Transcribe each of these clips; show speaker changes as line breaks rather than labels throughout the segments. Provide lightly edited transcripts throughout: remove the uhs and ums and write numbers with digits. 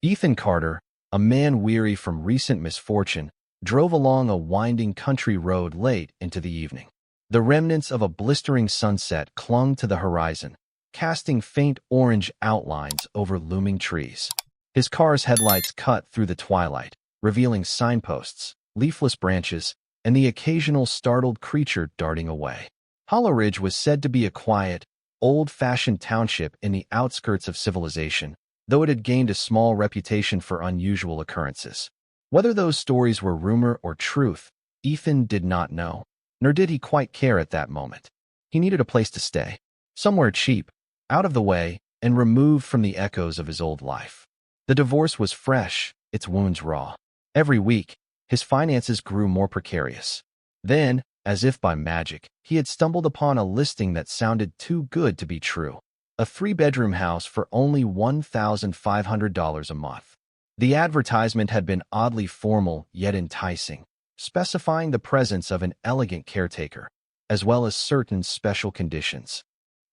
Ethan Carter, a man weary from recent misfortune, drove along a winding country road late into the evening. The remnants of a blistering sunset clung to the horizon, casting faint orange outlines over looming trees. His car's headlights cut through the twilight, revealing signposts, leafless branches, and the occasional startled creature darting away. Hollow Ridge was said to be a quiet, old-fashioned township in the outskirts of civilization, though it had gained a small reputation for unusual occurrences. Whether those stories were rumor or truth, Ethan did not know, nor did he quite care at that moment. He needed a place to stay, somewhere cheap, out of the way, and removed from the echoes of his old life. The divorce was fresh, its wounds raw. Every week, his finances grew more precarious. Then, as if by magic, he had stumbled upon a listing that sounded too good to be true. A 3-bedroom house for only $1,500 a month. The advertisement had been oddly formal yet enticing, specifying the presence of an elegant caretaker, as well as certain special conditions.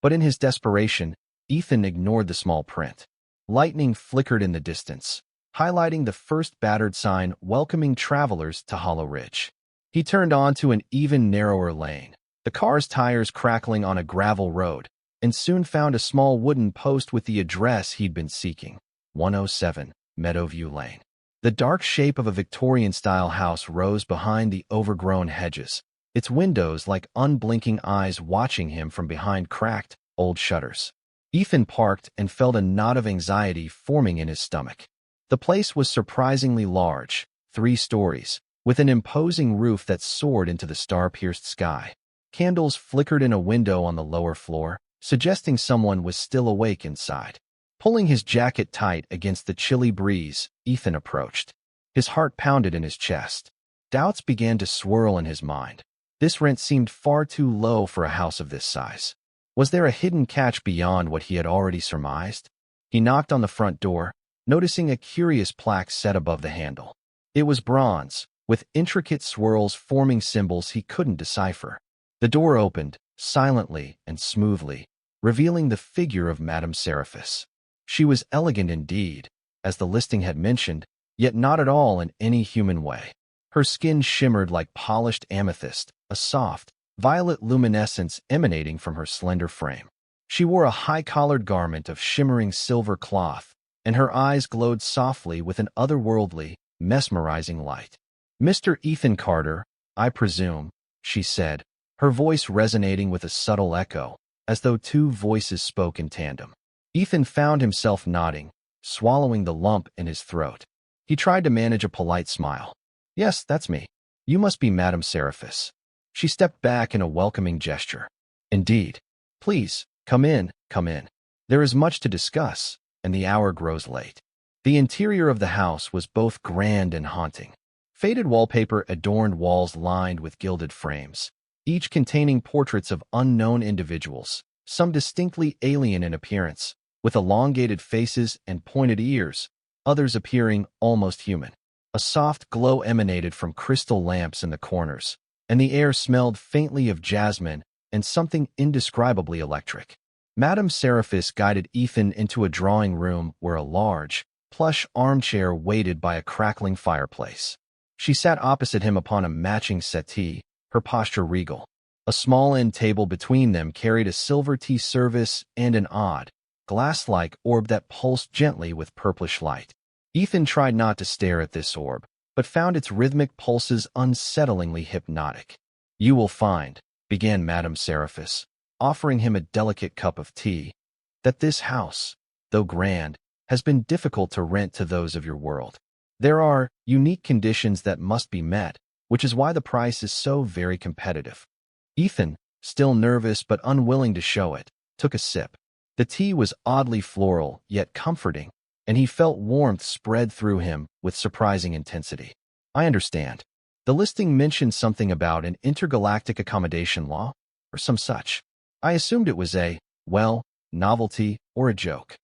But in his desperation, Ethan ignored the small print. Lightning flickered in the distance, highlighting the first battered sign welcoming travelers to Hollow Ridge. He turned onto an even narrower lane, the car's tires crackling on a gravel road, and soon found a small wooden post with the address he'd been seeking, 107 Meadowview Lane. The dark shape of a Victorian-style house rose behind the overgrown hedges, its windows like unblinking eyes watching him from behind cracked, old shutters. Ethan parked and felt a knot of anxiety forming in his stomach. The place was surprisingly large, 3 stories, with an imposing roof that soared into the star-pierced sky. Candles flickered in a window on the lower floor, suggesting someone was still awake inside. Pulling his jacket tight against the chilly breeze, Ethan approached. His heart pounded in his chest. Doubts began to swirl in his mind. This rent seemed far too low for a house of this size. Was there a hidden catch beyond what he had already surmised? He knocked on the front door, noticing a curious plaque set above the handle. It was bronze, with intricate swirls forming symbols he couldn't decipher. The door opened, silently and smoothly, revealing the figure of Madame Seraphis. She was elegant indeed, as the listing had mentioned, yet not at all in any human way. Her skin shimmered like polished amethyst, a soft, violet luminescence emanating from her slender frame. She wore a high-collared garment of shimmering silver cloth, and her eyes glowed softly with an otherworldly, mesmerizing light. "Mr. Ethan Carter, I presume," she said, her voice resonating with a subtle echo, as though 2 voices spoke in tandem. Ethan found himself nodding, swallowing the lump in his throat. He tried to manage a polite smile. "Yes, that's me. You must be Madame Seraphis." She stepped back in a welcoming gesture. "Indeed. Please, come in, come in. There is much to discuss, and the hour grows late." The interior of the house was both grand and haunting. Faded wallpaper adorned walls lined with gilded frames, each containing portraits of unknown individuals, some distinctly alien in appearance, with elongated faces and pointed ears, others appearing almost human. A soft glow emanated from crystal lamps in the corners, and the air smelled faintly of jasmine and something indescribably electric. Madame Seraphis guided Ethan into a drawing room where a large, plush armchair waited by a crackling fireplace. She sat opposite him upon a matching settee, her posture regal. A small end table between them carried a silver tea service and an odd, glass-like orb that pulsed gently with purplish light. Ethan tried not to stare at this orb, but found its rhythmic pulses unsettlingly hypnotic. "You will find," began Madame Seraphis, offering him a delicate cup of tea, "that this house, though grand, has been difficult to rent to those of your world. There are unique conditions that must be met, which is why the price is so very competitive." Ethan, still nervous but unwilling to show it, took a sip. The tea was oddly floral, yet comforting, and he felt warmth spread through him with surprising intensity. "I understand. The listing mentioned something about an intergalactic accommodation law, or some such. I assumed it was a, well, novelty or a joke."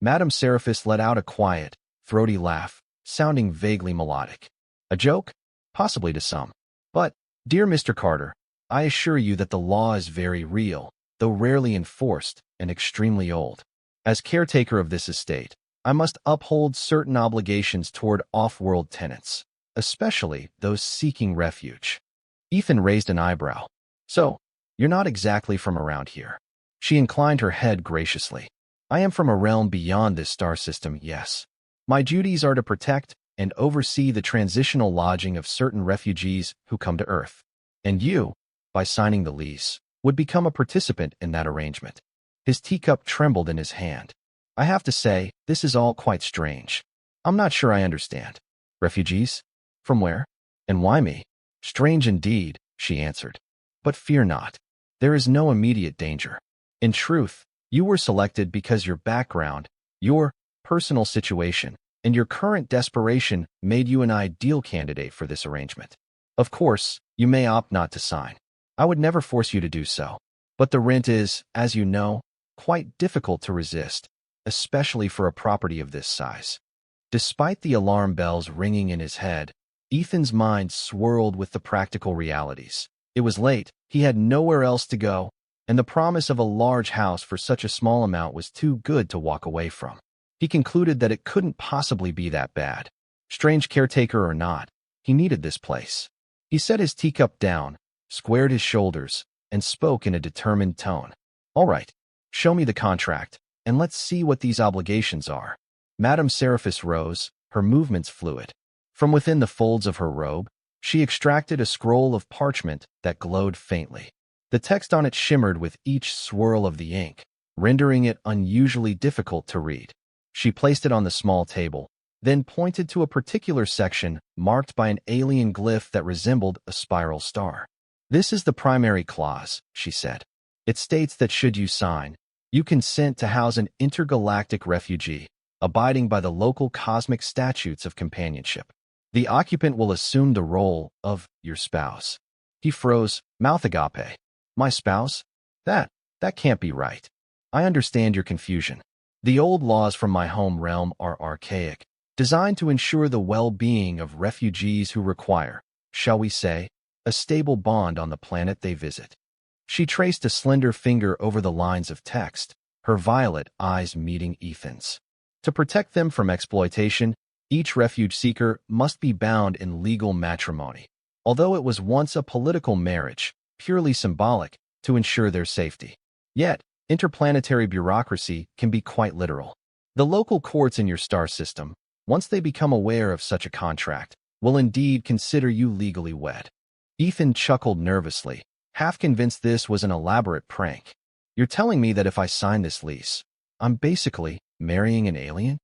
Madame Seraphis let out a quiet, throaty laugh, sounding vaguely melodic. "A joke? Possibly to some. But, dear Mr. Carter, I assure you that the law is very real, though rarely enforced, and extremely old. As caretaker of this estate, I must uphold certain obligations toward off-world tenants, especially those seeking refuge. Ethan raised an eyebrow. So, you're not exactly from around here. She inclined her head graciously. I am from a realm beyond this star system, yes. My duties are to protect and oversee the transitional lodging of certain refugees who come to Earth. And you, by signing the lease, would become a participant in that arrangement. His teacup trembled in his hand. I have to say, this is all quite strange. I'm not sure I understand. Refugees? From where? And why me? Strange indeed, she answered. But fear not. There is no immediate danger. In truth, you were selected because your background, your personal situation, and your current desperation made you an ideal candidate for this arrangement. Of course, you may opt not to sign. I would never force you to do so. But the rent is, as you know, quite difficult to resist, especially for a property of this size. Despite the alarm bells ringing in his head, Ethan's mind swirled with the practical realities. It was late, he had nowhere else to go, and the promise of a large house for such a small amount was too good to walk away from. He concluded that it couldn't possibly be that bad. Strange caretaker or not, he needed this place. He set his teacup down, squared his shoulders, and spoke in a determined tone. All right, show me the contract, and let's see what these obligations are. Madame Seraphis rose, her movements fluid. From within the folds of her robe, she extracted a scroll of parchment that glowed faintly. The text on it shimmered with each swirl of the ink, rendering it unusually difficult to read. She placed it on the small table, then pointed to a particular section marked by an alien glyph that resembled a spiral star. This is the primary clause, she said. It states that should you sign, you consent to house an intergalactic refugee, abiding by the local cosmic statutes of companionship. The occupant will assume the role of your spouse. He froze, mouth agape. My spouse? That can't be right. I understand your confusion. The old laws from my home realm are archaic, designed to ensure the well-being of refugees who require, shall we say, a stable bond on the planet they visit. She traced a slender finger over the lines of text, her violet eyes meeting Ethan's. To protect them from exploitation, each refuge seeker must be bound in legal matrimony, although it was once a political marriage, purely symbolic, to ensure their safety. Yet, interplanetary bureaucracy can be quite literal. The local courts in your star system, once they become aware of such a contract, will indeed consider you legally wed. Ethan chuckled nervously, half convinced this was an elaborate prank. You're telling me that if I sign this lease, I'm basically marrying an alien?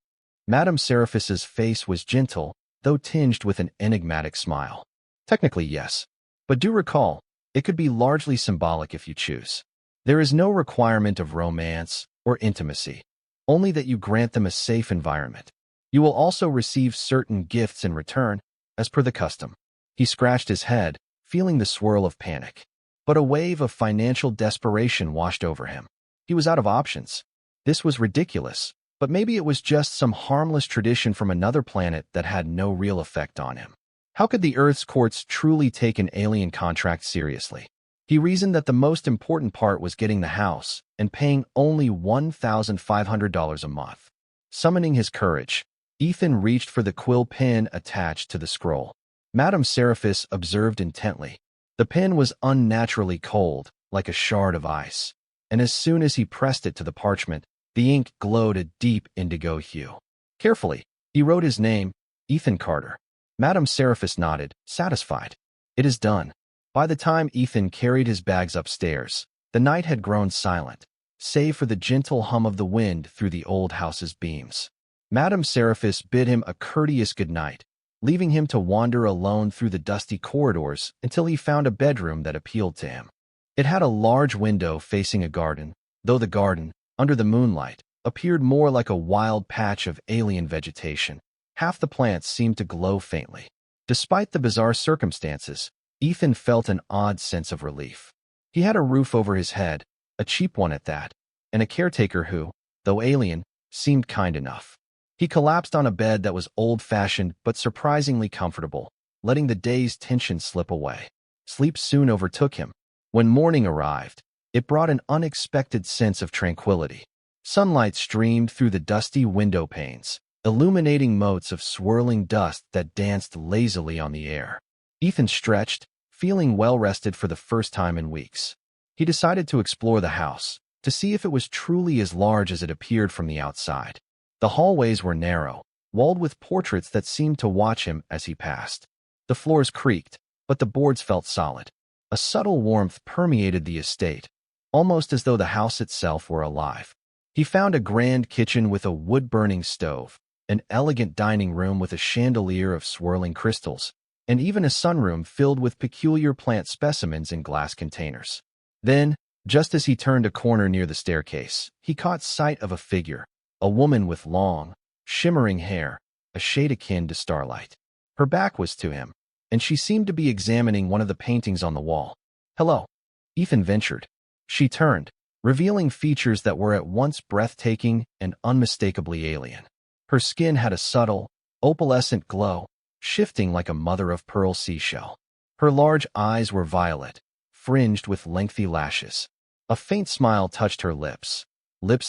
Madame Seraphis's face was gentle, though tinged with an enigmatic smile. Technically, yes. But do recall, it could be largely symbolic if you choose. There is no requirement of romance or intimacy, only that you grant them a safe environment. You will also receive certain gifts in return, as per the custom. He scratched his head, feeling the swirl of panic. But a wave of financial desperation washed over him. He was out of options. This was ridiculous, but maybe it was just some harmless tradition from another planet that had no real effect on him. How could the Earth's courts truly take an alien contract seriously? He reasoned that the most important part was getting the house and paying only $1,500 a month. Summoning his courage, Ethan reached for the quill pen attached to the scroll. Madame Seraphis observed intently. The pen was unnaturally cold, like a shard of ice, and as soon as he pressed it to the parchment, the ink glowed a deep indigo hue. Carefully, he wrote his name, Ethan Carter. Madame Seraphis nodded, satisfied. It is done. By the time Ethan carried his bags upstairs, the night had grown silent, save for the gentle hum of the wind through the old house's beams. Madame Seraphis bid him a courteous good night, leaving him to wander alone through the dusty corridors until he found a bedroom that appealed to him. It had a large window facing a garden, though the garden, under the moonlight, appeared more like a wild patch of alien vegetation. Half the plants seemed to glow faintly. Despite the bizarre circumstances, Ethan felt an odd sense of relief. He had a roof over his head, a cheap one at that, and a caretaker who, though alien, seemed kind enough. He collapsed on a bed that was old-fashioned but surprisingly comfortable, letting the day's tension slip away. Sleep soon overtook him. When morning arrived, it brought an unexpected sense of tranquility. Sunlight streamed through the dusty window panes, illuminating motes of swirling dust that danced lazily on the air. Ethan stretched, feeling well-rested for the first time in weeks. He decided to explore the house, to see if it was truly as large as it appeared from the outside. The hallways were narrow, walled with portraits that seemed to watch him as he passed. The floors creaked, but the boards felt solid. A subtle warmth permeated the estate, almost as though the house itself were alive. He found a grand kitchen with a wood-burning stove, an elegant dining room with a chandelier of swirling crystals, and even a sunroom filled with peculiar plant specimens in glass containers. Then, just as he turned a corner near the staircase, he caught sight of a figure, a woman with long, shimmering hair, a shade akin to starlight. Her back was to him, and she seemed to be examining one of the paintings on the wall. "Hello," Ethan ventured. She turned, revealing features that were at once breathtaking and unmistakably alien. Her skin had a subtle, opalescent glow, shifting like a mother-of-pearl seashell. Her large eyes were violet, fringed with lengthy lashes. A faint smile touched her lips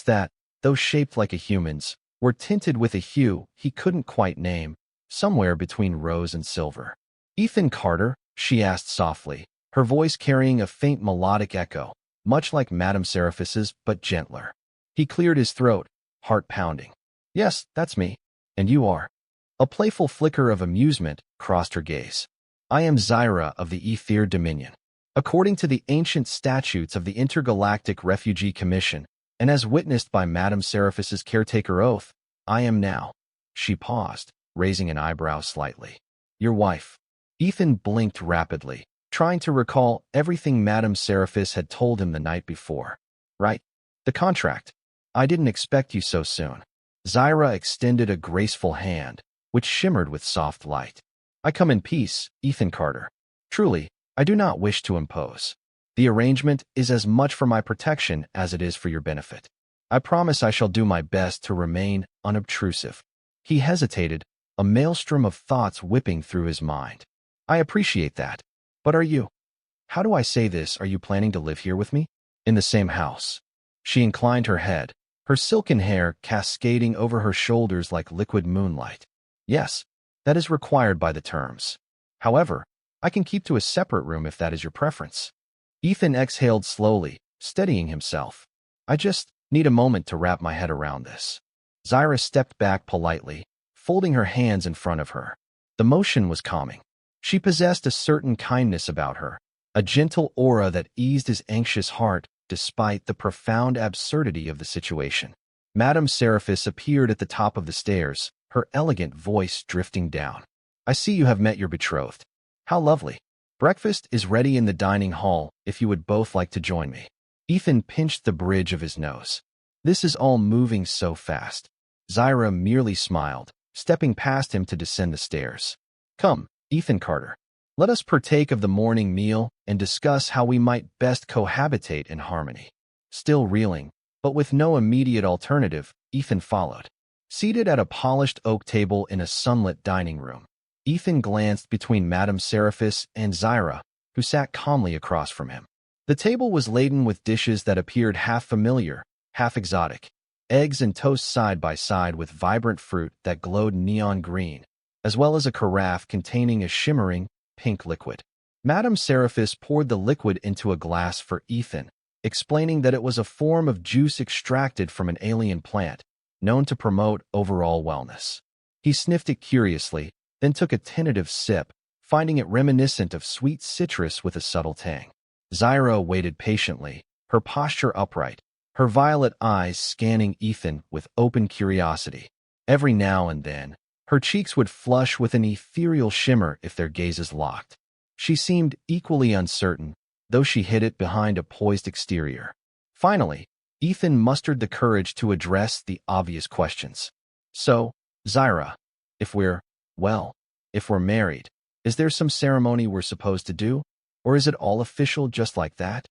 that, though shaped like a human's, were tinted with a hue he couldn't quite name, somewhere between rose and silver. "Ethan Carter?" she asked softly, her voice carrying a faint melodic echo, much like Madame Seraphis's but gentler. He cleared his throat, heart pounding. "Yes, that's me. And you are?" A playful flicker of amusement crossed her gaze. "I am Zyra of the Ether Dominion. According to the ancient statutes of the Intergalactic Refugee Commission, and as witnessed by Madame Seraphis's caretaker oath, I am now." She paused, raising an eyebrow slightly. "Your wife." Ethan blinked rapidly, trying to recall everything Madame Seraphis had told him the night before. "Right. The contract. I didn't expect you so soon." Zyra extended a graceful hand, which shimmered with soft light. "I come in peace, Ethan Carter. Truly, I do not wish to impose. The arrangement is as much for my protection as it is for your benefit. I promise I shall do my best to remain unobtrusive." He hesitated, a maelstrom of thoughts whipping through his mind. "I appreciate that. But are you? How do I say this? Are you planning to live here with me? In the same house?" She inclined her head, her silken hair cascading over her shoulders like liquid moonlight. "Yes, that is required by the terms. However, I can keep to a separate room if that is your preference." Ethan exhaled slowly, steadying himself. "I just need a moment to wrap my head around this." Zyra stepped back politely, folding her hands in front of her. The motion was calming. She possessed a certain kindness about her, a gentle aura that eased his anxious heart despite the profound absurdity of the situation. Madame Seraphis appeared at the top of the stairs, her elegant voice drifting down. "I see you have met your betrothed. How lovely. Breakfast is ready in the dining hall if you would both like to join me." Ethan pinched the bridge of his nose. "This is all moving so fast." Zyra merely smiled, stepping past him to descend the stairs. "Come, Ethan Carter. Let us partake of the morning meal and discuss how we might best cohabitate in harmony." Still reeling, but with no immediate alternative, Ethan followed. Seated at a polished oak table in a sunlit dining room, Ethan glanced between Madame Seraphis and Zyra, who sat calmly across from him. The table was laden with dishes that appeared half familiar, half exotic. Eggs and toast side by side with vibrant fruit that glowed neon green, as well as a carafe containing a shimmering, pink liquid. Madame Seraphis poured the liquid into a glass for Ethan, explaining that it was a form of juice extracted from an alien plant, known to promote overall wellness. He sniffed it curiously, then took a tentative sip, finding it reminiscent of sweet citrus with a subtle tang. Zyra waited patiently, her posture upright, her violet eyes scanning Ethan with open curiosity. Every now and then, her cheeks would flush with an ethereal shimmer if their gazes locked. She seemed equally uncertain, though she hid it behind a poised exterior. Finally, Ethan mustered the courage to address the obvious questions. "So, Zyra, if we're married, is there some ceremony we're supposed to do? Or is it all official just like that?"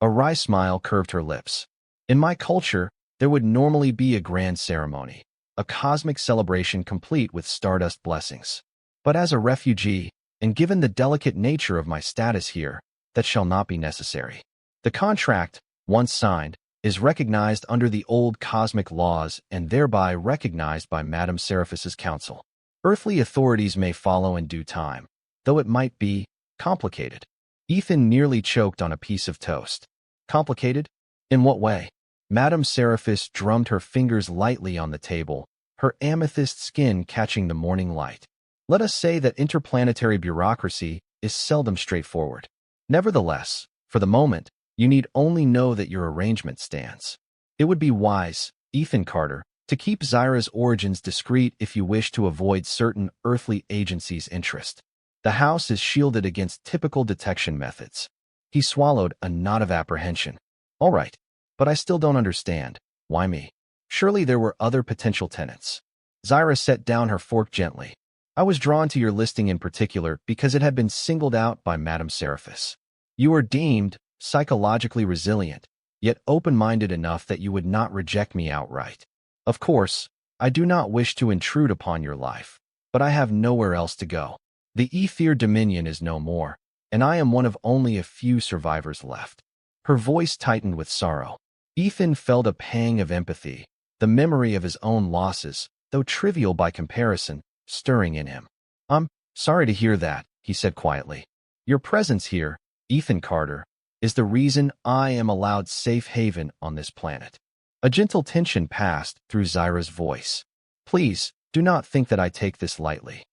A wry smile curved her lips. "In my culture, there would normally be a grand ceremony, a cosmic celebration complete with stardust blessings. But as a refugee, and given the delicate nature of my status here, that shall not be necessary. The contract, once signed, is recognized under the old cosmic laws and thereby recognized by Madame Seraphis's council. Earthly authorities may follow in due time, though it might be complicated. Ethan nearly choked on a piece of toast. Complicated? In what way? Madame Seraphis drummed her fingers lightly on the table, her amethyst skin catching the morning light. Let us say that interplanetary bureaucracy is seldom straightforward. Nevertheless, for the moment, you need only know that your arrangement stands. It would be wise, Ethan Carter, to keep Zyra's origins discreet if you wish to avoid certain earthly agencies' interest. The house is shielded against typical detection methods. He swallowed a knot of apprehension. All right, but I still don't understand. Why me? Surely there were other potential tenants. Zyra set down her fork gently. I was drawn to your listing in particular because it had been singled out by Madame Seraphis. You are deemed psychologically resilient, yet open-minded enough that you would not reject me outright. Of course, I do not wish to intrude upon your life, but I have nowhere else to go. The Ether Dominion is no more, and I am one of only a few survivors left. Her voice tightened with sorrow. Ethan felt a pang of empathy, the memory of his own losses, though trivial by comparison, stirring in him. I'm sorry to hear that, he said quietly. Your presence here, Ethan Carter, is the reason I am allowed safe haven on this planet. A gentle tension passed through Zyra's voice. Please, do not think that I take this lightly.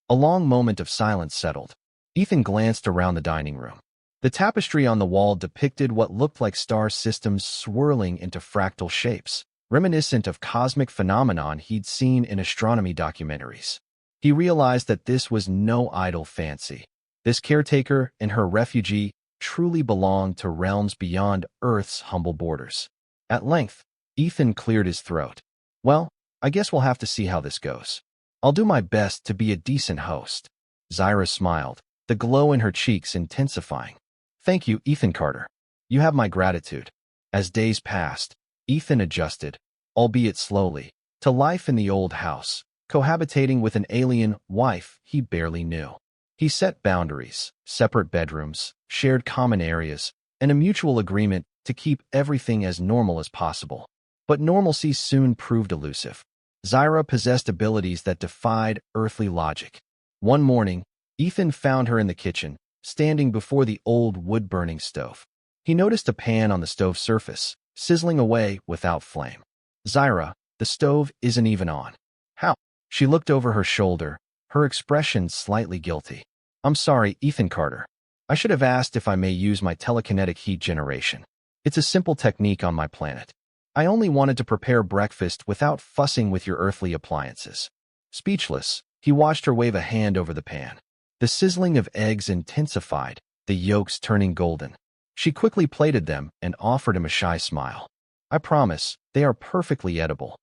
A long moment of silence settled. Ethan glanced around the dining room. The tapestry on the wall depicted what looked like star systems swirling into fractal shapes, reminiscent of cosmic phenomenon he'd seen in astronomy documentaries. He realized that this was no idle fancy. This caretaker and her refugee truly belonged to realms beyond Earth's humble borders. At length, Ethan cleared his throat. Well, I guess we'll have to see how this goes. I'll do my best to be a decent host. Zyra smiled, the glow in her cheeks intensifying. Thank you, Ethan Carter. You have my gratitude. As days passed, Ethan adjusted, albeit slowly, to life in the old house, cohabitating with an alien wife he barely knew. He set boundaries, separate bedrooms, shared common areas, and a mutual agreement to keep everything as normal as possible. But normalcy soon proved elusive. Zyra possessed abilities that defied earthly logic. One morning, Ethan found her in the kitchen, standing before the old wood-burning stove. He noticed a pan on the stove surface, sizzling away without flame. Zyra, the stove isn't even on. How? She looked over her shoulder, her expression slightly guilty. I'm sorry, Ethan Carter. I should have asked if I may use my telekinetic heat generation. It's a simple technique on my planet. I only wanted to prepare breakfast without fussing with your earthly appliances. Speechless, he watched her wave a hand over the pan. The sizzling of eggs intensified, the yolks turning golden. She quickly plated them and offered him a shy smile. I promise, they are perfectly edible.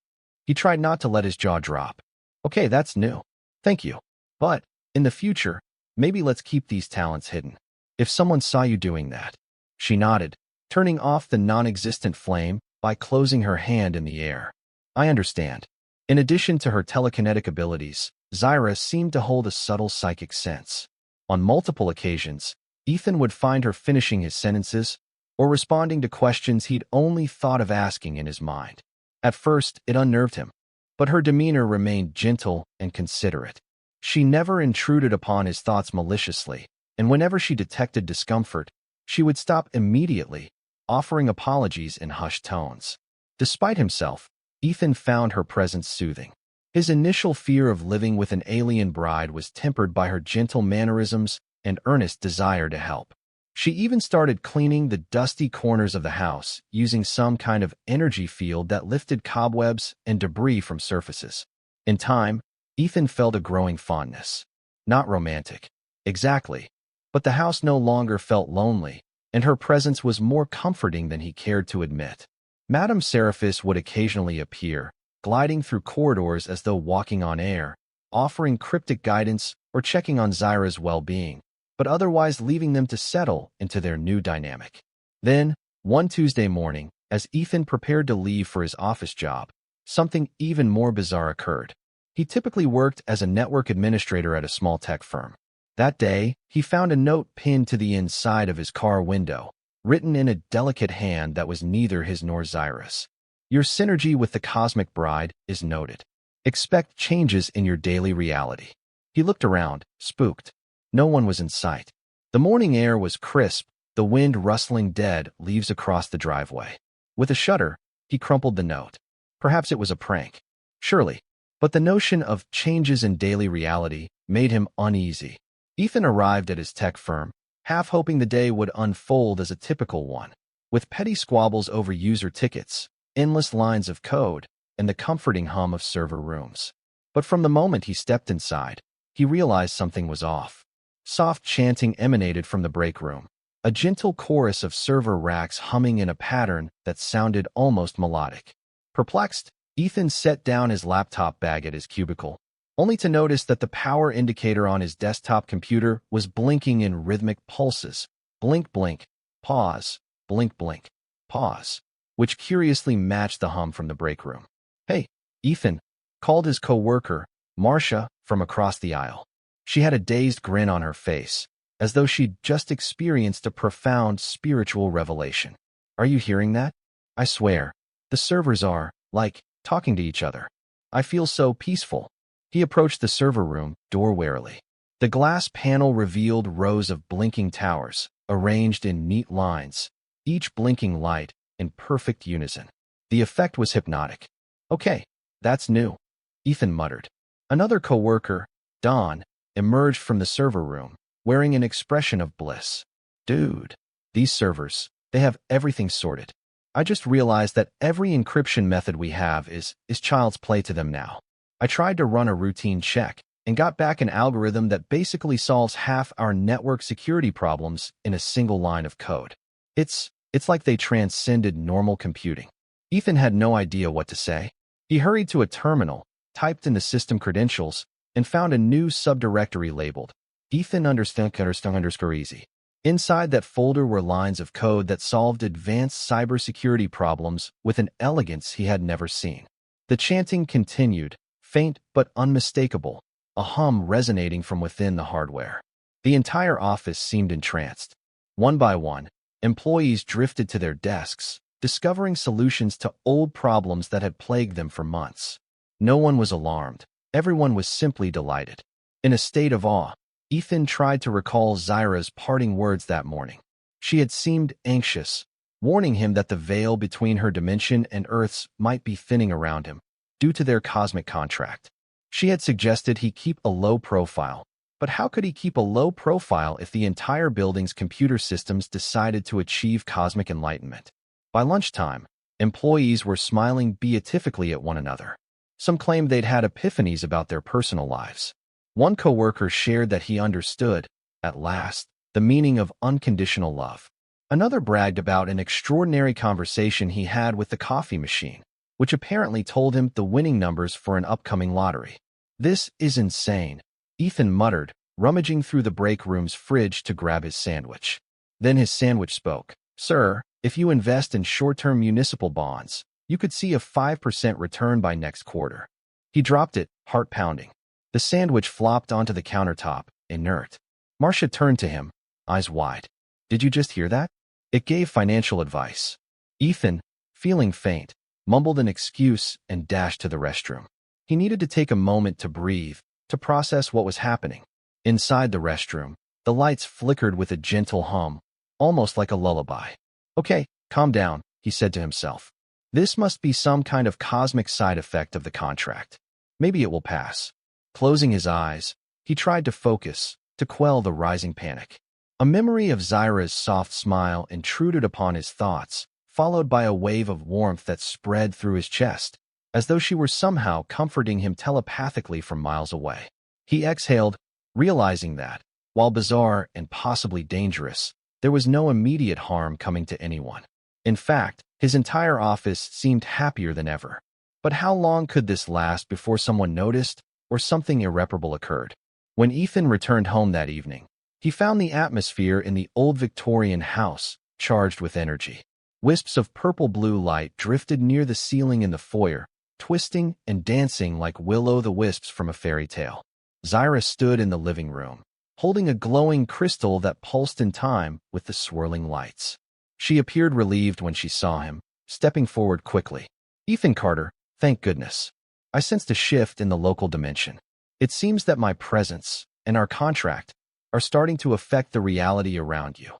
He tried not to let his jaw drop. Okay, that's new. Thank you. But, in the future, maybe let's keep these talents hidden. If someone saw you doing that. She nodded, turning off the non-existent flame by closing her hand in the air. I understand. In addition to her telekinetic abilities, Zyra seemed to hold a subtle psychic sense. On multiple occasions, Ethan would find her finishing his sentences or responding to questions he'd only thought of asking in his mind. At first, it unnerved him, but her demeanor remained gentle and considerate. She never intruded upon his thoughts maliciously, and whenever she detected discomfort, she would stop immediately, offering apologies in hushed tones. Despite himself, Ethan found her presence soothing. His initial fear of living with an alien bride was tempered by her gentle mannerisms and earnest desire to help. She even started cleaning the dusty corners of the house using some kind of energy field that lifted cobwebs and debris from surfaces. In time, Ethan felt a growing fondness. Not romantic, exactly, but the house no longer felt lonely, and her presence was more comforting than he cared to admit. Madame Seraphis would occasionally appear, gliding through corridors as though walking on air, offering cryptic guidance or checking on Zyra's well-being, but otherwise leaving them to settle into their new dynamic. Then, one Tuesday morning, as Ethan prepared to leave for his office job, something even more bizarre occurred. He typically worked as a network administrator at a small tech firm. That day, he found a note pinned to the inside of his car window, written in a delicate hand that was neither his nor Zyra's. Your synergy with the cosmic bride is noted. Expect changes in your daily reality. He looked around, spooked. No one was in sight. The morning air was crisp, the wind rustling dead leaves across the driveway. With a shudder, he crumpled the note. Perhaps it was a prank. Surely. But the notion of changes in daily reality made him uneasy. Ethan arrived at his tech firm, half hoping the day would unfold as a typical one, with petty squabbles over user tickets, endless lines of code, and the comforting hum of server rooms. But from the moment he stepped inside, he realized something was off. Soft chanting emanated from the break room, a gentle chorus of server racks humming in a pattern that sounded almost melodic. Perplexed, Ethan set down his laptop bag at his cubicle, only to notice that the power indicator on his desktop computer was blinking in rhythmic pulses. Blink, blink, pause, blink, blink, pause, which curiously matched the hum from the break room. "Hey, Ethan," called his coworker, Marcia, from across the aisle. She had a dazed grin on her face, as though she'd just experienced a profound spiritual revelation. "Are you hearing that? I swear, the servers are, like, talking to each other. I feel so peaceful." He approached the server room door warily. The glass panel revealed rows of blinking towers, arranged in neat lines, each blinking light in perfect unison. The effect was hypnotic. "Okay, that's new," Ethan muttered. Another coworker, Don, emerged from the server room, wearing an expression of bliss. "Dude, these servers, they have everything sorted. I just realized that every encryption method we have is child's play to them now. I tried to run a routine check and got back an algorithm that basically solves half our network security problems in a single line of code. It's like they transcended normal computing." Ethan had no idea what to say. He hurried to a terminal, typed in the system credentials, and found a new subdirectory labeled Ethan _easy. Inside that folder were lines of code that solved advanced cybersecurity problems with an elegance he had never seen. The chanting continued, faint but unmistakable, a hum resonating from within the hardware. The entire office seemed entranced. One by one, employees drifted to their desks, discovering solutions to old problems that had plagued them for months. No one was alarmed. Everyone was simply delighted. In a state of awe, Ethan tried to recall Zyra's parting words that morning. She had seemed anxious, warning him that the veil between her dimension and Earth's might be thinning around him, due to their cosmic contract. She had suggested he keep a low profile, but how could he keep a low profile if the entire building's computer systems decided to achieve cosmic enlightenment? By lunchtime, employees were smiling beatifically at one another. Some claimed they'd had epiphanies about their personal lives. One coworker shared that he understood, at last, the meaning of unconditional love. Another bragged about an extraordinary conversation he had with the coffee machine, which apparently told him the winning numbers for an upcoming lottery. "This is insane," Ethan muttered, rummaging through the break room's fridge to grab his sandwich. Then his sandwich spoke. "Sir, if you invest in short-term municipal bonds, you could see a 5% return by next quarter." He dropped it, heart pounding. The sandwich flopped onto the countertop, inert. Marcia turned to him, eyes wide. "Did you just hear that?" It gave financial advice. Ethan, feeling faint, mumbled an excuse and dashed to the restroom. He needed to take a moment to breathe, to process what was happening. Inside the restroom, the lights flickered with a gentle hum, almost like a lullaby. "Okay, calm down," he said to himself. "This must be some kind of cosmic side effect of the contract. Maybe it will pass." Closing his eyes, he tried to focus, to quell the rising panic. A memory of Zyra's soft smile intruded upon his thoughts, followed by a wave of warmth that spread through his chest, as though she were somehow comforting him telepathically from miles away. He exhaled, realizing that, while bizarre and possibly dangerous, there was no immediate harm coming to anyone. In fact, his entire office seemed happier than ever. But how long could this last before someone noticed, or something irreparable occurred? When Ethan returned home that evening, he found the atmosphere in the old Victorian house charged with energy. Wisps of purple-blue light drifted near the ceiling in the foyer, twisting and dancing like will-o'-the-wisps from a fairy tale. Zyra stood in the living room, holding a glowing crystal that pulsed in time with the swirling lights. She appeared relieved when she saw him, stepping forward quickly. Ethan Carter, thank goodness. I sensed a shift in the local dimension. It seems that my presence and our contract are starting to affect the reality around you.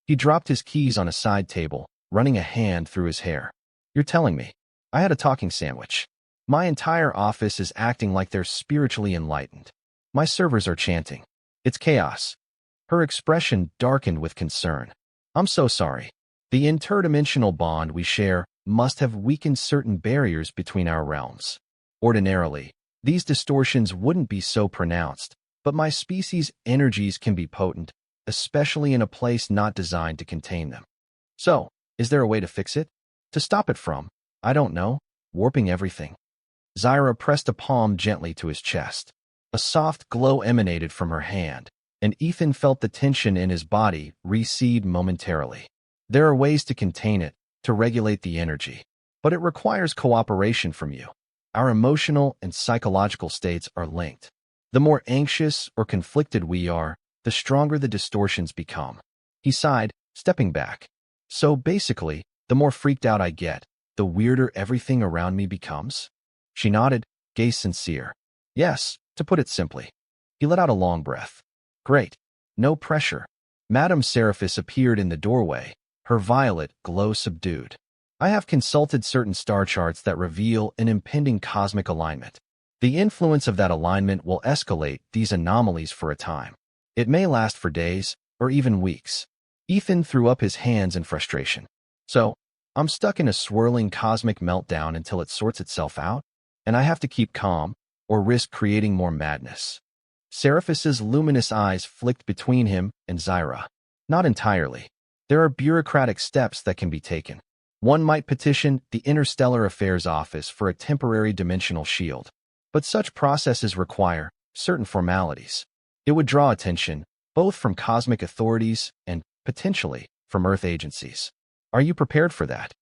He dropped his keys on a side table, running a hand through his hair. You're telling me. I had a talking sandwich. My entire office is acting like they're spiritually enlightened. My servers are chanting. It's chaos. Her expression darkened with concern. I'm so sorry. The interdimensional bond we share must have weakened certain barriers between our realms. Ordinarily, these distortions wouldn't be so pronounced, but my species' energies can be potent, especially in a place not designed to contain them. So, is there a way to fix it? To stop it from, I don't know, warping everything? Zyra pressed a palm gently to his chest. A soft glow emanated from her hand, and Ethan felt the tension in his body recede momentarily. There are ways to contain it, to regulate the energy, but it requires cooperation from you. Our emotional and psychological states are linked. The more anxious or conflicted we are, the stronger the distortions become. He sighed, stepping back. So basically, the more freaked out I get, the weirder everything around me becomes? She nodded, gaze sincere. Yes, to put it simply. He let out a long breath. Great. No pressure. Madame Seraphis appeared in the doorway, her violet glow subdued. I have consulted certain star charts that reveal an impending cosmic alignment. The influence of that alignment will escalate these anomalies for a time. It may last for days, or even weeks. Ethan threw up his hands in frustration. So, I'm stuck in a swirling cosmic meltdown until it sorts itself out, and I have to keep calm, or risk creating more madness. Seraphis's luminous eyes flicked between him and Zyra. Not entirely. There are bureaucratic steps that can be taken. One might petition the Interstellar Affairs Office for a temporary dimensional shield, but such processes require certain formalities. It would draw attention, both from cosmic authorities and, potentially, from Earth agencies. Are you prepared for that?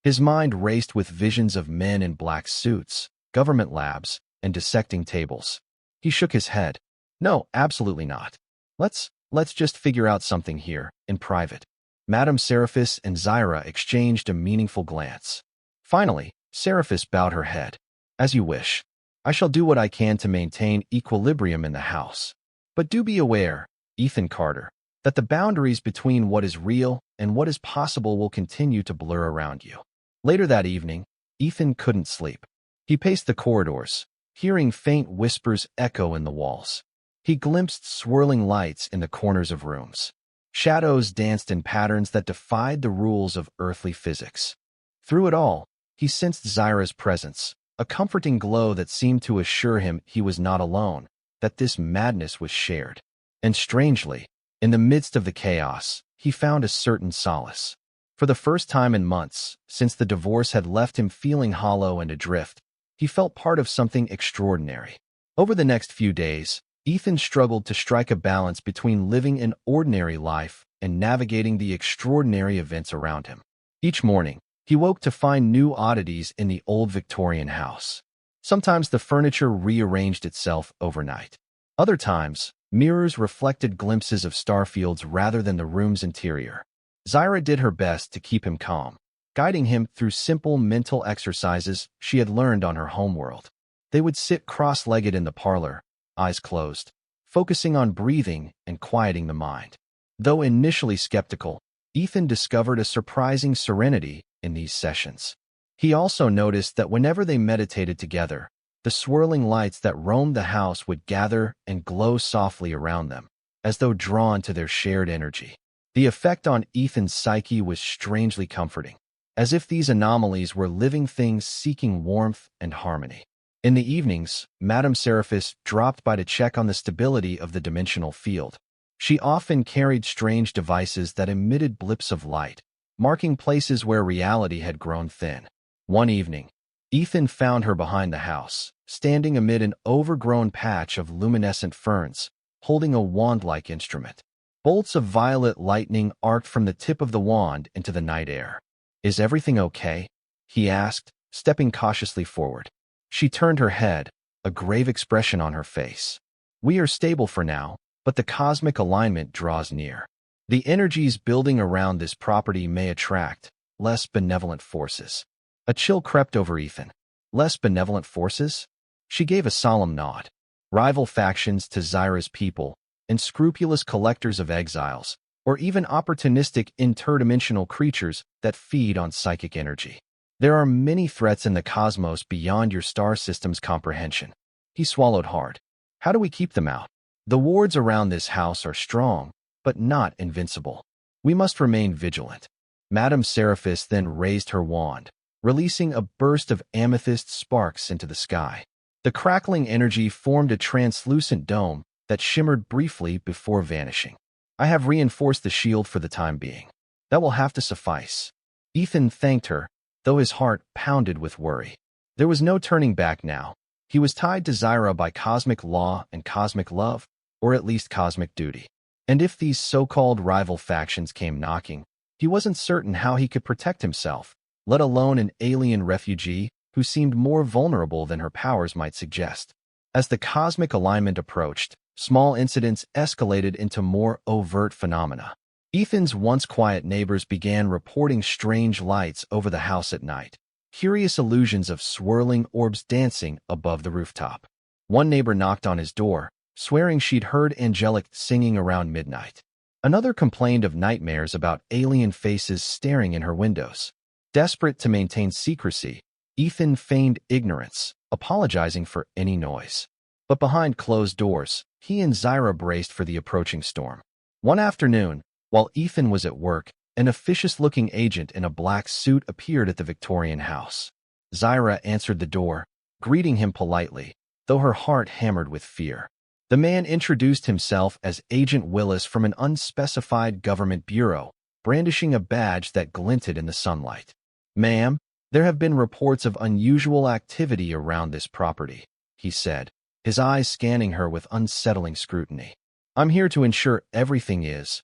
His mind raced with visions of men in black suits, government labs, and dissecting tables. He shook his head. No, absolutely not. Let's just figure out something here, in private. Madame Seraphis and Zyra exchanged a meaningful glance. Finally, Seraphis bowed her head. As you wish. I shall do what I can to maintain equilibrium in the house. But do be aware, Ethan Carter, that the boundaries between what is real and what is possible will continue to blur around you. Later that evening, Ethan couldn't sleep. He paced the corridors, hearing faint whispers echo in the walls. He glimpsed swirling lights in the corners of rooms. Shadows danced in patterns that defied the rules of earthly physics. Through it all, he sensed Zyra's presence, a comforting glow that seemed to assure him he was not alone, that this madness was shared. And strangely, in the midst of the chaos, he found a certain solace. For the first time in months, since the divorce had left him feeling hollow and adrift, he felt part of something extraordinary. Over the next few days, Ethan struggled to strike a balance between living an ordinary life and navigating the extraordinary events around him. Each morning, he woke to find new oddities in the old Victorian house. Sometimes the furniture rearranged itself overnight. Other times, mirrors reflected glimpses of starfields rather than the room's interior. Zyra did her best to keep him calm, guiding him through simple mental exercises she had learned on her homeworld. They would sit cross-legged in the parlor, eyes closed, focusing on breathing and quieting the mind. Though initially skeptical, Ethan discovered a surprising serenity in these sessions. He also noticed that whenever they meditated together, the swirling lights that roamed the house would gather and glow softly around them, as though drawn to their shared energy. The effect on Ethan's psyche was strangely comforting, as if these anomalies were living things seeking warmth and harmony. In the evenings, Madame Seraphis dropped by to check on the stability of the dimensional field. She often carried strange devices that emitted blips of light, marking places where reality had grown thin. One evening, Ethan found her behind the house, standing amid an overgrown patch of luminescent ferns, holding a wand-like instrument. Bolts of violet lightning arced from the tip of the wand into the night air. "Is everything okay?" he asked, stepping cautiously forward. She turned her head, a grave expression on her face. "We are stable for now, but the cosmic alignment draws near." The energies building around this property may attract less benevolent forces. A chill crept over Ethan. Less benevolent forces? She gave a solemn nod. Rival factions to Zyra's people, unscrupulous collectors of exiles, or even opportunistic interdimensional creatures that feed on psychic energy. There are many threats in the cosmos beyond your star system's comprehension. He swallowed hard. How do we keep them out? The wards around this house are strong, but not invincible. We must remain vigilant. Madame Seraphis then raised her wand, releasing a burst of amethyst sparks into the sky. The crackling energy formed a translucent dome that shimmered briefly before vanishing. I have reinforced the shield for the time being. That will have to suffice. Ethan thanked her, though his heart pounded with worry. There was no turning back now. He was tied to Zyra by cosmic law and cosmic love, or at least cosmic duty. And if these so-called rival factions came knocking, he wasn't certain how he could protect himself, let alone an alien refugee who seemed more vulnerable than her powers might suggest. As the cosmic alignment approached, small incidents escalated into more overt phenomena. Ethan's once quiet neighbors began reporting strange lights over the house at night, curious illusions of swirling orbs dancing above the rooftop. One neighbor knocked on his door, swearing she'd heard angelic singing around midnight. Another complained of nightmares about alien faces staring in her windows. Desperate to maintain secrecy, Ethan feigned ignorance, apologizing for any noise. But behind closed doors, he and Zyra braced for the approaching storm. One afternoon, while Ethan was at work, an officious-looking agent in a black suit appeared at the Victorian house. Zyra answered the door, greeting him politely, though her heart hammered with fear. The man introduced himself as Agent Willis from an unspecified government bureau, brandishing a badge that glinted in the sunlight. "Ma'am, there have been reports of unusual activity around this property," he said, his eyes scanning her with unsettling scrutiny. "I'm here to ensure everything is,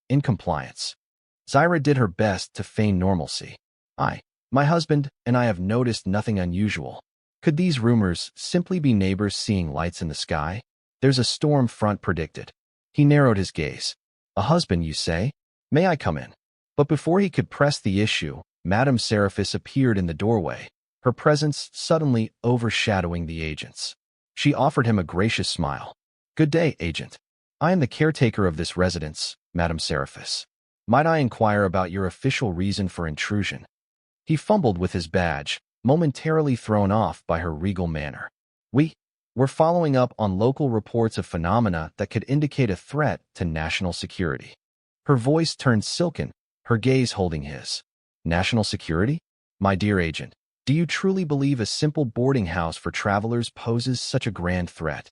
in compliance." Zyra did her best to feign normalcy. My husband and I have noticed nothing unusual. Could these rumors simply be neighbors seeing lights in the sky? There's a storm front predicted." He narrowed his gaze. "A husband, you say? May I come in?" But before he could press the issue, Madame Seraphis appeared in the doorway, her presence suddenly overshadowing the agent's. She offered him a gracious smile. "Good day, agent. I am the caretaker of this residence, Madame Seraphis. Might I inquire about your official reason for intrusion?" He fumbled with his badge, momentarily thrown off by her regal manner. We're following up on local reports of phenomena that could indicate a threat to national security." Her voice turned silken, her gaze holding his. "National security? My dear agent, do you truly believe a simple boarding house for travelers poses such a grand threat?"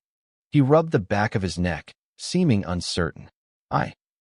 He rubbed the back of his neck, seeming uncertain.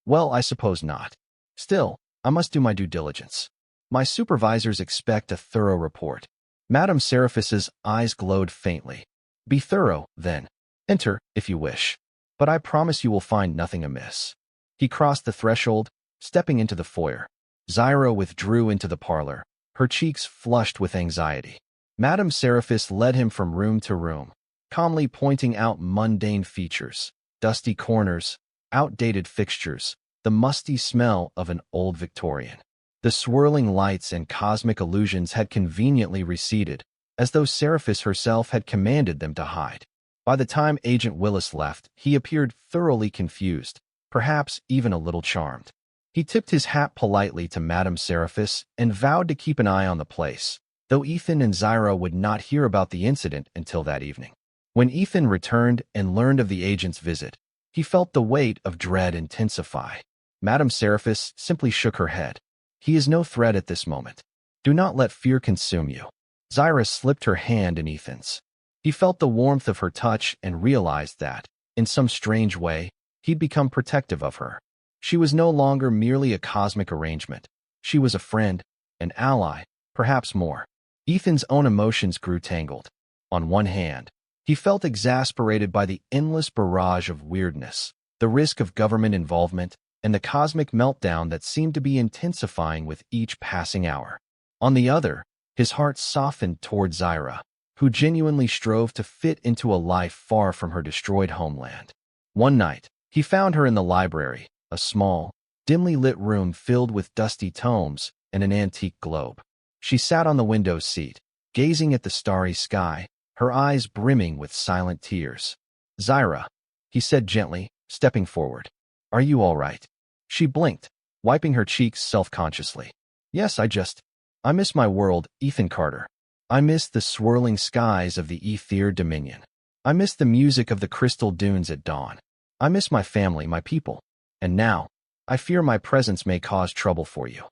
Well, I suppose not. Still, I must do my due diligence. My supervisors expect a thorough report." Madame Seraphis's eyes glowed faintly. "Be thorough, then. Enter, if you wish. But I promise you will find nothing amiss." He crossed the threshold, stepping into the foyer. Zyra withdrew into the parlor, her cheeks flushed with anxiety. Madame Seraphis led him from room to room, calmly pointing out mundane features, dusty corners, outdated fixtures, the musty smell of an old Victorian. The swirling lights and cosmic illusions had conveniently receded, as though Seraphis herself had commanded them to hide. By the time Agent Willis left, he appeared thoroughly confused, perhaps even a little charmed. He tipped his hat politely to Madame Seraphis and vowed to keep an eye on the place, though Ethan and Zyra would not hear about the incident until that evening. When Ethan returned and learned of the agent's visit, he felt the weight of dread intensify. Madame Seraphis simply shook her head. "He is no threat at this moment. Do not let fear consume you." Zyra slipped her hand in Ethan's. He felt the warmth of her touch and realized that, in some strange way, he'd become protective of her. She was no longer merely a cosmic arrangement. She was a friend, an ally, perhaps more. Ethan's own emotions grew tangled. On one hand, he felt exasperated by the endless barrage of weirdness, the risk of government involvement, and the cosmic meltdown that seemed to be intensifying with each passing hour. On the other, his heart softened toward Zyra, who genuinely strove to fit into a life far from her destroyed homeland. One night, he found her in the library, a small, dimly lit room filled with dusty tomes and an antique globe. She sat on the window seat, gazing at the starry sky, her eyes brimming with silent tears. "Zyra," he said gently, stepping forward. "Are you all right?" She blinked, wiping her cheeks self-consciously. "Yes, I miss my world, Ethan Carter. I miss the swirling skies of the Ether Dominion. I miss the music of the crystal dunes at dawn. I miss my family, my people. And now, I fear my presence may cause trouble for you."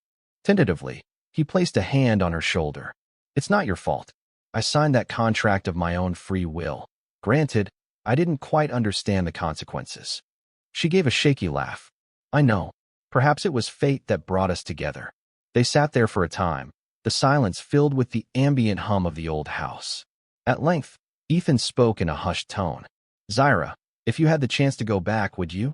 Tentatively, he placed a hand on her shoulder. "It's not your fault. I signed that contract of my own free will. Granted, I didn't quite understand the consequences." She gave a shaky laugh. "I know. Perhaps it was fate that brought us together." They sat there for a time, the silence filled with the ambient hum of the old house. At length, Ethan spoke in a hushed tone. "Zyra, if you had the chance to go back, would you?"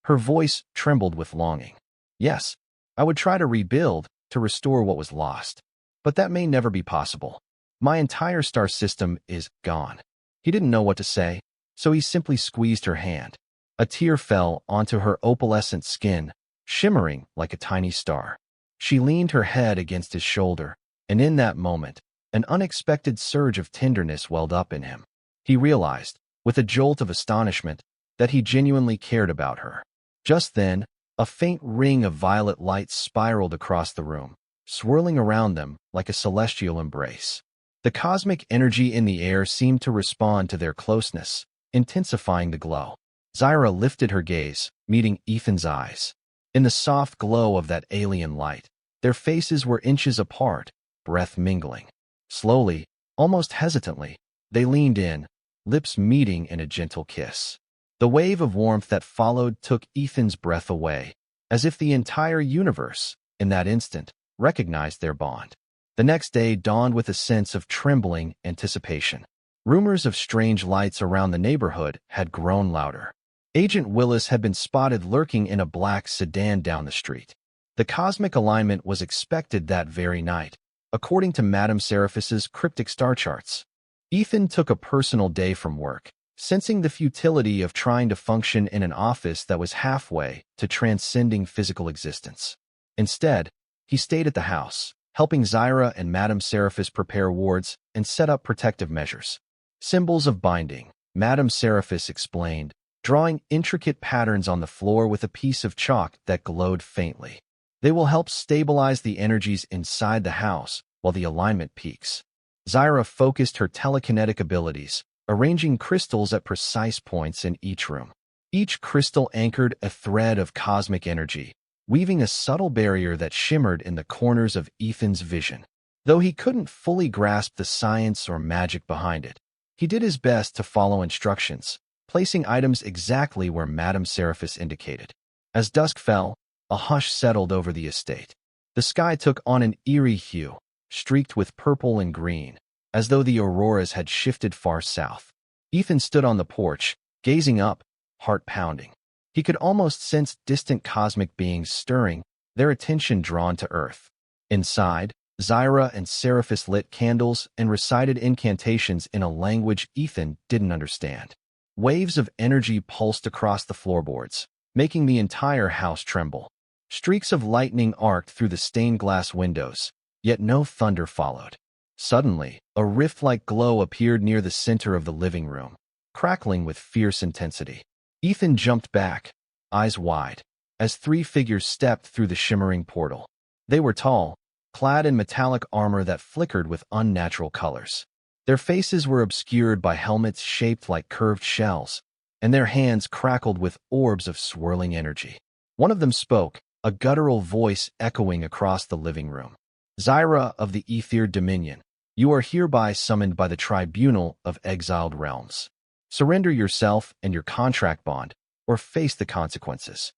Her voice trembled with longing. "Yes, I would try to rebuild, to restore what was lost. But that may never be possible. My entire star system is gone." He didn't know what to say, so he simply squeezed her hand. A tear fell onto her opalescent skin, shimmering like a tiny star. She leaned her head against his shoulder, and in that moment, an unexpected surge of tenderness welled up in him. He realized, with a jolt of astonishment, that he genuinely cared about her. Just then, a faint ring of violet light spiraled across the room, swirling around them like a celestial embrace. The cosmic energy in the air seemed to respond to their closeness, intensifying the glow. Zyra lifted her gaze, meeting Ethan's eyes. In the soft glow of that alien light, their faces were inches apart, breath mingling. Slowly, almost hesitantly, they leaned in, lips meeting in a gentle kiss. The wave of warmth that followed took Ethan's breath away, as if the entire universe, in that instant, recognized their bond. The next day dawned with a sense of trembling anticipation. Rumors of strange lights around the neighborhood had grown louder. Agent Willis had been spotted lurking in a black sedan down the street. The cosmic alignment was expected that very night, according to Madame Seraphis's cryptic star charts. Ethan took a personal day from work, sensing the futility of trying to function in an office that was halfway to transcending physical existence. Instead, he stayed at the house, helping Zyra and Madame Seraphis prepare wards and set up protective measures. "Symbols of binding," Madame Seraphis explained, drawing intricate patterns on the floor with a piece of chalk that glowed faintly. "They will help stabilize the energies inside the house while the alignment peaks." Zyra focused her telekinetic abilities, arranging crystals at precise points in each room. Each crystal anchored a thread of cosmic energy, weaving a subtle barrier that shimmered in the corners of Ethan's vision. Though he couldn't fully grasp the science or magic behind it, he did his best to follow instructions, placing items exactly where Madame Seraphis indicated. As dusk fell, a hush settled over the estate. The sky took on an eerie hue, streaked with purple and green, as though the auroras had shifted far south. Ethan stood on the porch, gazing up, heart pounding. He could almost sense distant cosmic beings stirring, their attention drawn to Earth. Inside, Zyra and Seraphis lit candles and recited incantations in a language Ethan didn't understand. Waves of energy pulsed across the floorboards, making the entire house tremble. Streaks of lightning arced through the stained glass windows, yet no thunder followed. Suddenly, a rift-like glow appeared near the center of the living room, crackling with fierce intensity. Ethan jumped back, eyes wide, as three figures stepped through the shimmering portal. They were tall, clad in metallic armor that flickered with unnatural colors. Their faces were obscured by helmets shaped like curved shells, and their hands crackled with orbs of swirling energy. One of them spoke, a guttural voice echoing across the living room. "Zyra of the Ether Dominion, you are hereby summoned by the Tribunal of Exiled Realms. Surrender yourself and your contract bond, or face the consequences."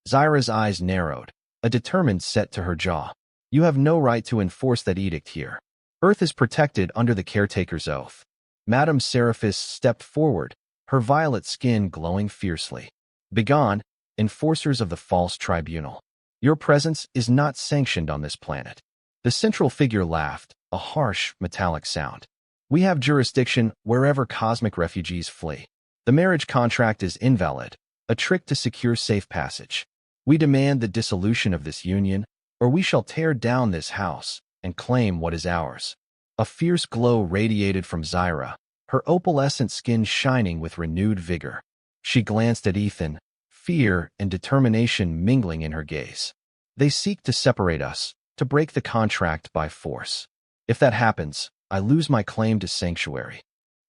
Zyra's eyes narrowed, a determined set to her jaw. "You have no right to enforce that edict here. Earth is protected under the caretaker's oath." Madame Seraphis stepped forward, her violet skin glowing fiercely. "Begone, enforcers of the false tribunal. Your presence is not sanctioned on this planet." The central figure laughed, a harsh, metallic sound. "We have jurisdiction wherever cosmic refugees flee. The marriage contract is invalid, a trick to secure safe passage." We demand the dissolution of this union, or we shall tear down this house and claim what is ours. A fierce glow radiated from Zyra, her opalescent skin shining with renewed vigor. She glanced at Ethan, fear and determination mingling in her gaze. They seek to separate us, to break the contract by force. If that happens, I lose my claim to sanctuary.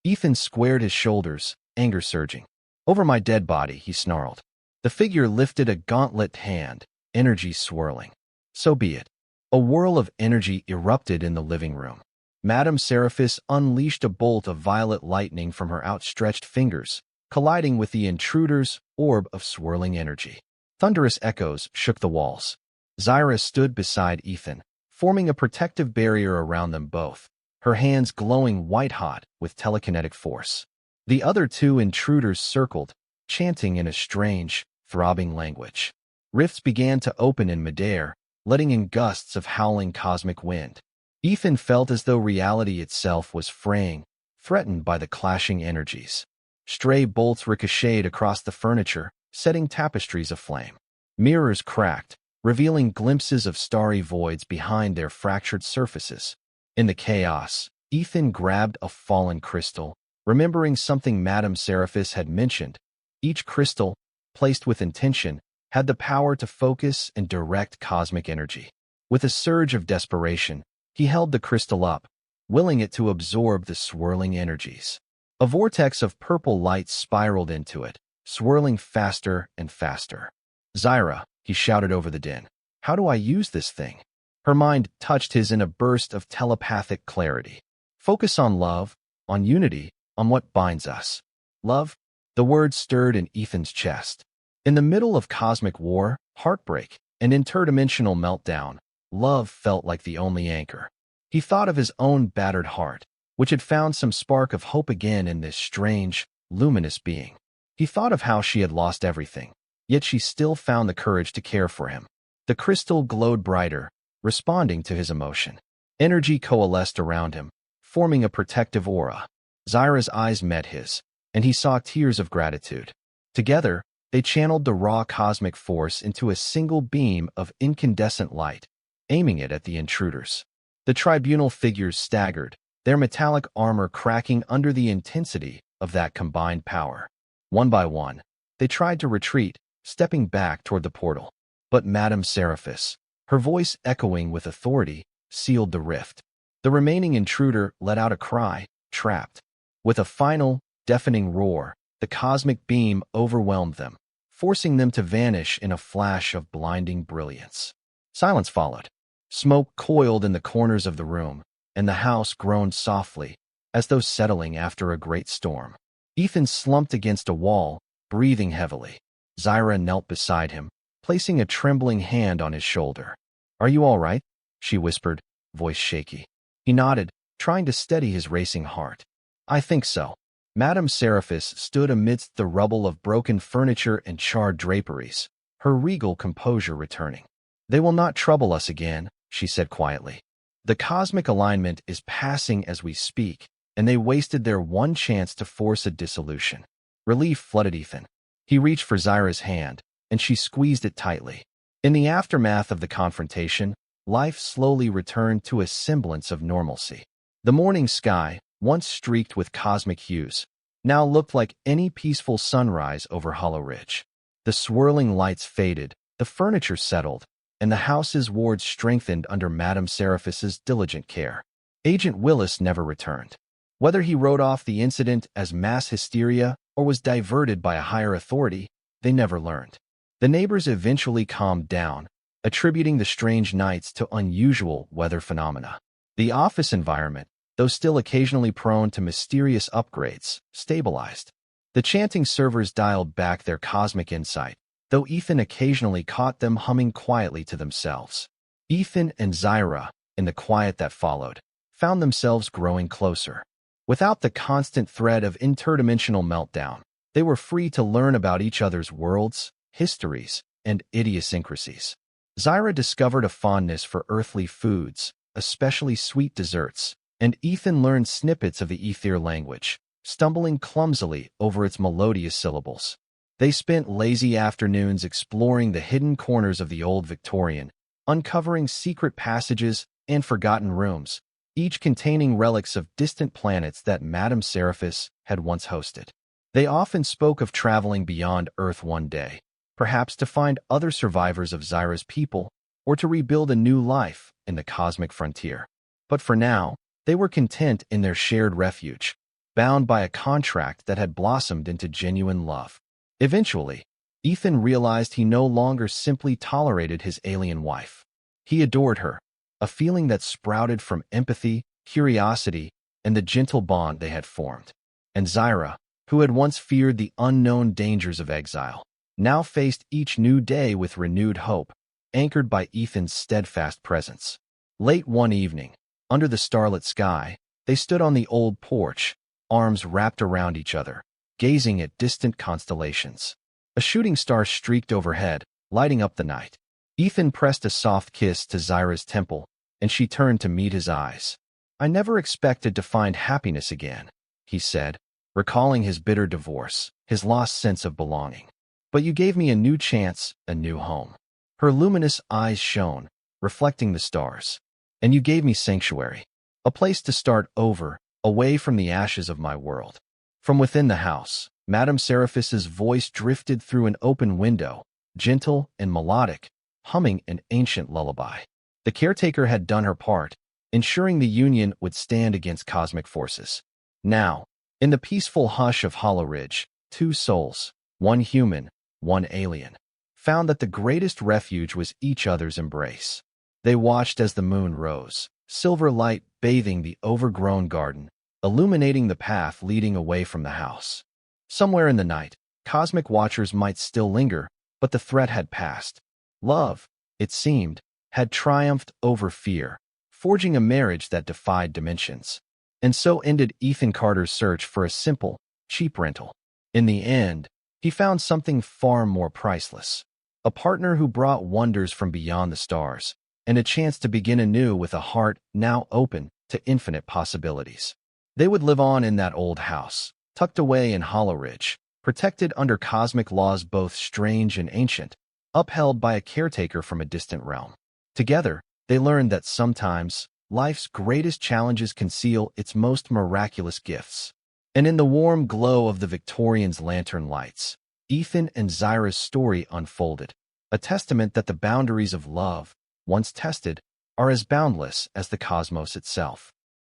Ethan squared his shoulders, anger surging. Over my dead body, he snarled. The figure lifted a gauntlet hand, energy swirling. So be it. A whirl of energy erupted in the living room. Madame Seraphis unleashed a bolt of violet lightning from her outstretched fingers, colliding with the intruder's orb of swirling energy. Thunderous echoes shook the walls. Zyra stood beside Ethan, forming a protective barrier around them both, her hands glowing white-hot with telekinetic force. The other two intruders circled, chanting in a strange, throbbing language. Rifts began to open in midair, letting in gusts of howling cosmic wind. Ethan felt as though reality itself was fraying, threatened by the clashing energies. Stray bolts ricocheted across the furniture, setting tapestries aflame. Mirrors cracked, revealing glimpses of starry voids behind their fractured surfaces. In the chaos, Ethan grabbed a fallen crystal, remembering something Madame Seraphis had mentioned. Each crystal, placed with intention, had the power to focus and direct cosmic energy. With a surge of desperation, he held the crystal up, willing it to absorb the swirling energies. A vortex of purple light spiraled into it, swirling faster and faster. Zyra, he shouted over the din. How do I use this thing? Her mind touched his in a burst of telepathic clarity. Focus on love, on unity, on what binds us. Love? The word stirred in Ethan's chest. In the middle of cosmic war, heartbreak, and interdimensional meltdown, love felt like the only anchor. He thought of his own battered heart, which had found some spark of hope again in this strange, luminous being. He thought of how she had lost everything, yet she still found the courage to care for him. The crystal glowed brighter, responding to his emotion. Energy coalesced around him, forming a protective aura. Zyra's eyes met his, and he saw tears of gratitude. Together, they channeled the raw cosmic force into a single beam of incandescent light, aiming it at the intruders. The tribunal figures staggered, their metallic armor cracking under the intensity of that combined power. One by one, they tried to retreat, stepping back toward the portal. But Madame Seraphis, her voice echoing with authority, sealed the rift. The remaining intruder let out a cry, trapped. With a final, deafening roar, the cosmic beam overwhelmed them, forcing them to vanish in a flash of blinding brilliance. Silence followed. Smoke coiled in the corners of the room, and the house groaned softly, as though settling after a great storm. Ethan slumped against a wall, breathing heavily. Zyra knelt beside him, placing a trembling hand on his shoulder. "Are you all right?" she whispered, voice shaky. He nodded, trying to steady his racing heart. "I think so." Madame Seraphis stood amidst the rubble of broken furniture and charred draperies, her regal composure returning. "They will not trouble us again," she said quietly. "The cosmic alignment is passing as we speak, and they wasted their one chance to force a dissolution." Relief flooded Ethan. He reached for Zyra's hand, and she squeezed it tightly. In the aftermath of the confrontation, life slowly returned to a semblance of normalcy. The morning sky, once streaked with cosmic hues, now looked like any peaceful sunrise over Hollow Ridge. The swirling lights faded, the furniture settled, and the house's wards strengthened under Madame Seraphis's diligent care. Agent Willis never returned. Whether he wrote off the incident as mass hysteria or was diverted by a higher authority, they never learned. The neighbors eventually calmed down, attributing the strange nights to unusual weather phenomena. The office environment, though still occasionally prone to mysterious upgrades, stabilized. The chanting servers dialed back their cosmic insight, though Ethan occasionally caught them humming quietly to themselves. Ethan and Zyra, in the quiet that followed, found themselves growing closer. Without the constant threat of interdimensional meltdown, they were free to learn about each other's worlds, histories, and idiosyncrasies. Zyra discovered a fondness for earthly foods, especially sweet desserts, and Ethan learned snippets of the Ether language, stumbling clumsily over its melodious syllables. They spent lazy afternoons exploring the hidden corners of the old Victorian, uncovering secret passages and forgotten rooms, each containing relics of distant planets that Madame Seraphis had once hosted. They often spoke of traveling beyond Earth one day, perhaps to find other survivors of Zyra's people or to rebuild a new life in the cosmic frontier. But for now, they were content in their shared refuge, bound by a contract that had blossomed into genuine love. Eventually, Ethan realized he no longer simply tolerated his alien wife. He adored her, a feeling that sprouted from empathy, curiosity, and the gentle bond they had formed. And Zyra, who had once feared the unknown dangers of exile, now faced each new day with renewed hope, anchored by Ethan's steadfast presence. Late one evening, under the starlit sky, they stood on the old porch, arms wrapped around each other, gazing at distant constellations. A shooting star streaked overhead, lighting up the night. Ethan pressed a soft kiss to Zyra's temple, and she turned to meet his eyes. "I never expected to find happiness again," he said, recalling his bitter divorce, his lost sense of belonging. "But you gave me a new chance, a new home." Her luminous eyes shone, reflecting the stars. "And you gave me sanctuary, a place to start over, away from the ashes of my world." From within the house, Madame Seraphis's voice drifted through an open window, gentle and melodic, humming an ancient lullaby. The caretaker had done her part, ensuring the union would stand against cosmic forces. Now, in the peaceful hush of Hollow Ridge, two souls, one human, one alien, found that the greatest refuge was each other's embrace. They watched as the moon rose, silver light bathing the overgrown garden, illuminating the path leading away from the house. Somewhere in the night, cosmic watchers might still linger, but the threat had passed. Love, it seemed, had triumphed over fear, forging a marriage that defied dimensions. And so ended Ethan Carter's search for a simple, cheap rental. In the end, he found something far more priceless. A partner who brought wonders from beyond the stars, and a chance to begin anew with a heart now open to infinite possibilities. They would live on in that old house, tucked away in Hollow Ridge, protected under cosmic laws both strange and ancient, upheld by a caretaker from a distant realm. Together, they learned that sometimes, life's greatest challenges conceal its most miraculous gifts. And in the warm glow of the Victorians' lantern lights, Ethan and Zyra's story unfolded, a testament that the boundaries of love, once tested, are as boundless as the cosmos itself.